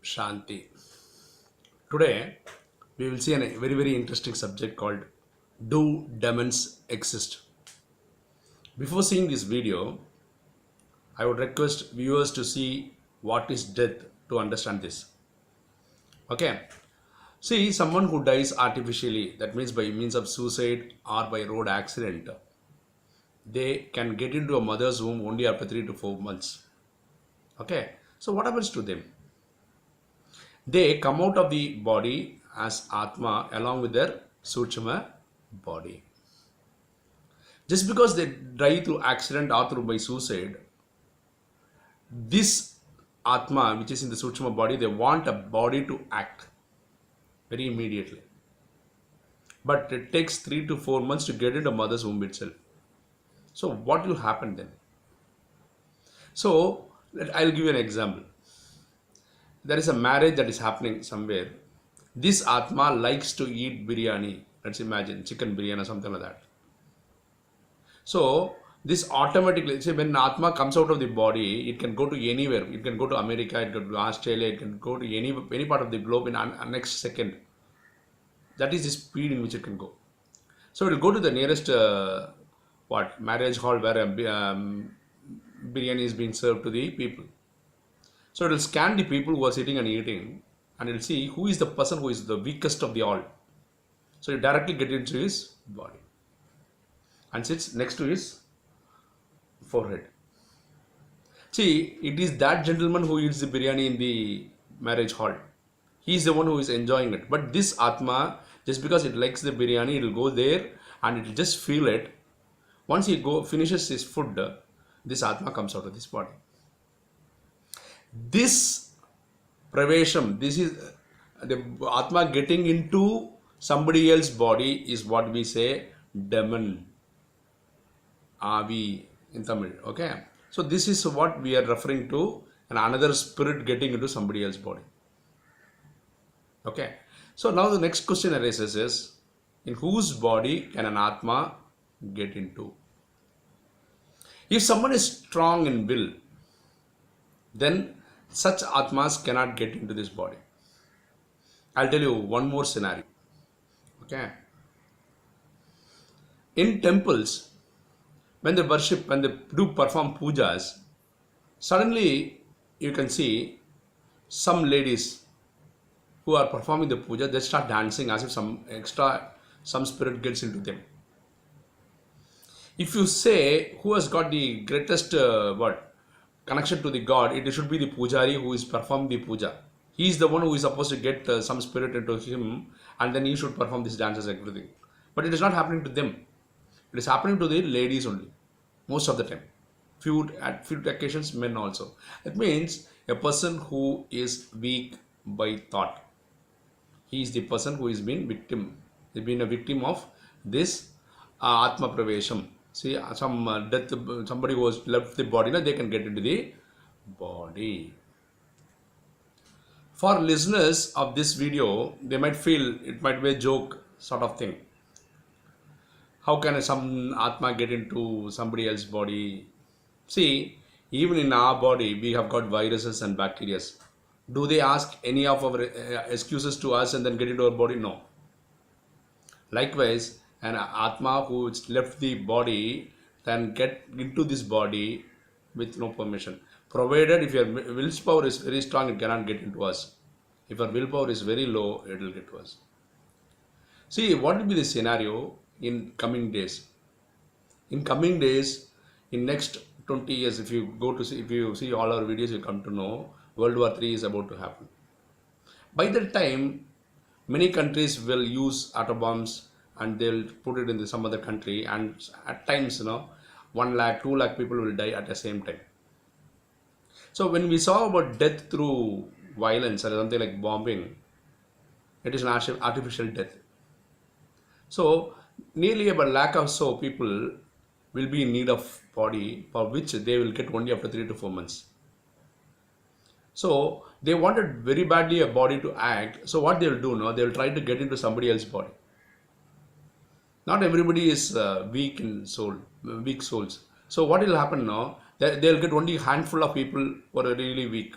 Shanti. Today we will see a very interesting subject called Do Demons Exist? Before seeing this video, I would request viewers to see what is death to understand this. Okay. See, someone who dies artificially, that means by means of suicide or by road accident, they can get into a mother's womb only after 3 to 4 months. Okay. So what happens to them? They come out of the body as Atma along with their sootchama body. Just because they die through accident or through by suicide, this Atma, which is in the sootchama body, they want a body to act very immediately. But it takes 3 to 4 months to get into mother's womb itself. So what will happen then? So I'll give you an example. There is a marriage that is happening somewhere. This Atma likes to eat biryani. Let's imagine chicken biryani or something like that. So this automatically, say when Atma comes out of the body, it can go to anywhere. It can go to America, it can go to Australia, it can go to any part of the globe in a next second. That is the speed in which it can go. So it will go to the nearest marriage hall where biryani is being served to the people. So it will scan the people who are sitting and eating, and it will see who is the person who is the weakest of the all. So you directly get into his body and sits next to his forehead. See, it is that gentleman who eats the biryani in the marriage hall. He is the one who is enjoying it. But this Atma, just because it likes the biryani, it will go there and it will just feel it. Once he finishes his food, this Atma comes out of this body. This pravesham, this is the Atma getting into somebody else's body is what we say demon, avi in Tamil. Okay, so this is what we are referring to, and another spirit getting into somebody else's body. Okay, so now the next question arises is, in whose body can an Atma get into? If someone is strong in will, then such Atmas cannot get into this body. I'll tell you one more scenario. Okay. In temples, when they worship, when they do perform pujas, suddenly you can see some ladies who are performing the puja, they start dancing as if some spirit gets into them. If you say who has got the greatest connection to the god, it should be the Poojari who is performing the puja. He is the one who is supposed to get some spirit into him, and then he should perform these dances and everything. But it is not happening to them. It is happening to the ladies only, most of the time. At few occasions, men also. That means a person who is weak by thought. He is the person who is been victim. He has been a victim of this Atma Pravesham. See, some death, somebody who has left the body, they can get into the body. For listeners of this video, they might feel it might be a joke sort of thing. How can some Atma get into somebody else's body? See, even in our body, we have got viruses and bacteria. Do they ask any of our excuses to us and then get into our body? No. Likewise, an Atma who left the body can get into this body with no permission. Provided if your willpower is very strong, it cannot get into us. If our willpower is very low, it will get to us. See, what will be the scenario in coming days? In coming days, in next 20 years, if you see all our videos, you come to know World War III is about to happen. By that time, many countries will use atom bombs and they'll put it in some other country, and at times 1 lakh 2 lakh people will die at the same time. So when we saw about death through violence or something like bombing, it is an artificial death. So nearly about 1 lakh or so people will be in need of body, for which they will get only after 3 to 4 months. So they wanted very badly a body to act. So what they will do now, they will try to get into somebody else's body. Not everybody is weak souls. So what will happen now? They'll get only a handful of people who are really weak.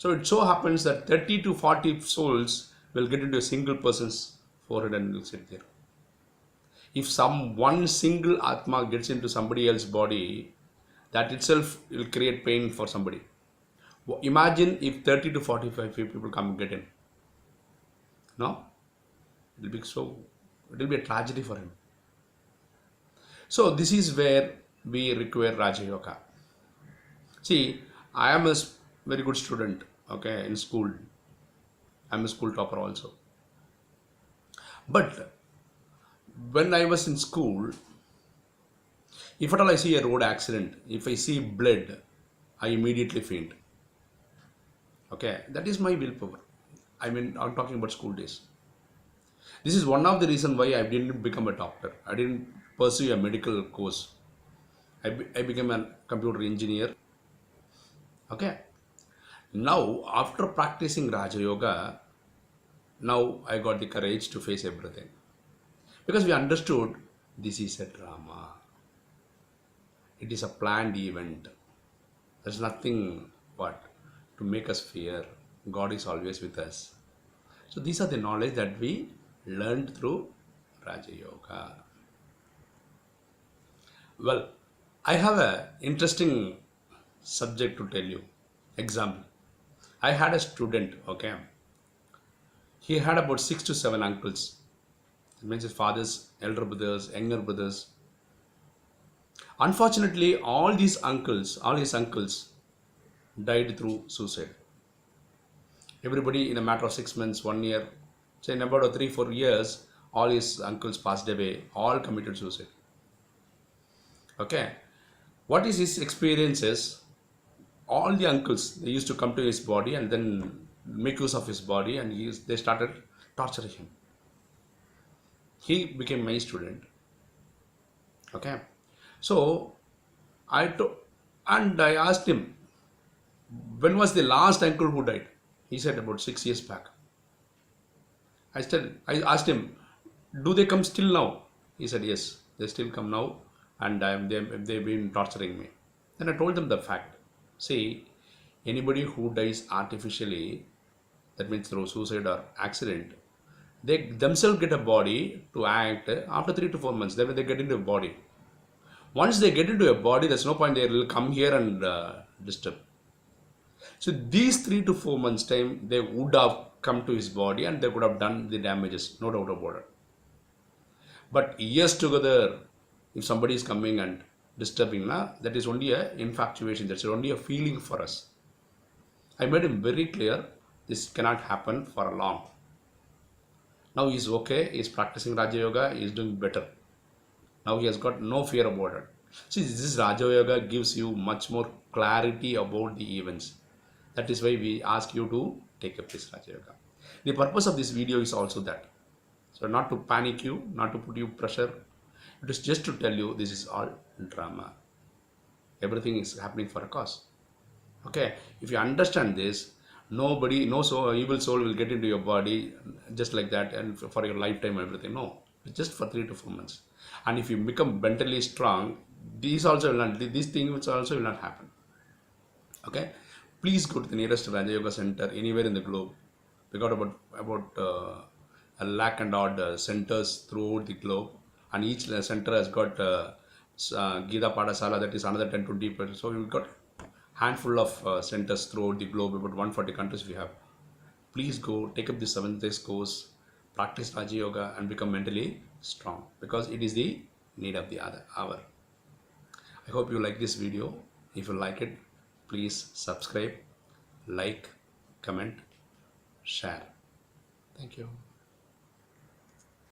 So it so happens that 30 to 40 souls will get into a single person's forehead and will sit there. If some one single Atma gets into somebody else's body, that itself will create pain for somebody. Imagine if 30 to 45 people come and get in. No? It will be so, it will be a tragedy for him. So this is where we require Raja Yoga. See, I am a very good student, okay, in school. I'm a school topper also. But when I was in school, if at all I see a road accident, if I see blood, I immediately faint. Okay, that is my willpower. I mean, I'm talking about school days. This is one of the reasons why I didn't become a doctor. I didn't pursue a medical course. I became a computer engineer. Okay. Now, after practicing Raja Yoga, now I got the courage to face everything. Because we understood this is a drama. It is a planned event. There's nothing but to make us fear. God is always with us. So these are the knowledge that we learned through Raja Yoga. Well, I have an interesting subject to tell you. Example. I had a student, okay. He had about 6 to 7 uncles. It means his father's elder brothers, younger brothers. Unfortunately, all his uncles died through suicide. Everybody in a matter of 6 months, 1 year, say in about 3 4 years, all his uncles passed away, all committed suicide. Okay. What is his experiences? All the uncles, they used to come to his body and then make use of his body, and they started torturing him. He became my student. Okay. So I asked him, when was the last uncle who died? He said about 6 years back. I asked him, do they come still now? He said yes, they still come now, and they've been torturing me. Then I told them the fact. See, anybody who dies artificially, that means through suicide or accident, they themselves get a body to act after 3 to 4 months. Then they get into a body. Once they get into a body, there's no point they will come here and disturb. So these 3 to 4 months time, they would have come to his body and they would have done the damages, no doubt about it. But years together, if somebody is coming and disturbing, that is only an infatuation, that's only a feeling for us. I made him very clear, this cannot happen for long. Now he is okay, he is practicing Raja Yoga, he is doing better. Now he has got no fear about it. See, this Raja Yoga gives you much more clarity about the events. That is why we ask you to take up this Raja Yoga. The purpose of this video is also that. So not to panic you, not to put you pressure. It is just to tell you this is all drama. Everything is happening for a cause. Okay, if you understand this, no evil soul will get into your body just like that and for your lifetime everything. No, it's just for 3 to 4 months. And if you become mentally strong, these things also will not happen. Okay, please go to the nearest Raja Yoga center anywhere in the globe. We got about a lakh and odd centers throughout the globe, and each center has got Gita Padasala, that is another 10-20%. So we've got handful of centers throughout the globe, about 140 countries we have. Please go take up the 7 days course, practice Raja Yoga and become mentally strong, because it is the need of the hour. I hope you like this video. If you like it, please subscribe, like, comment, share. Thank you.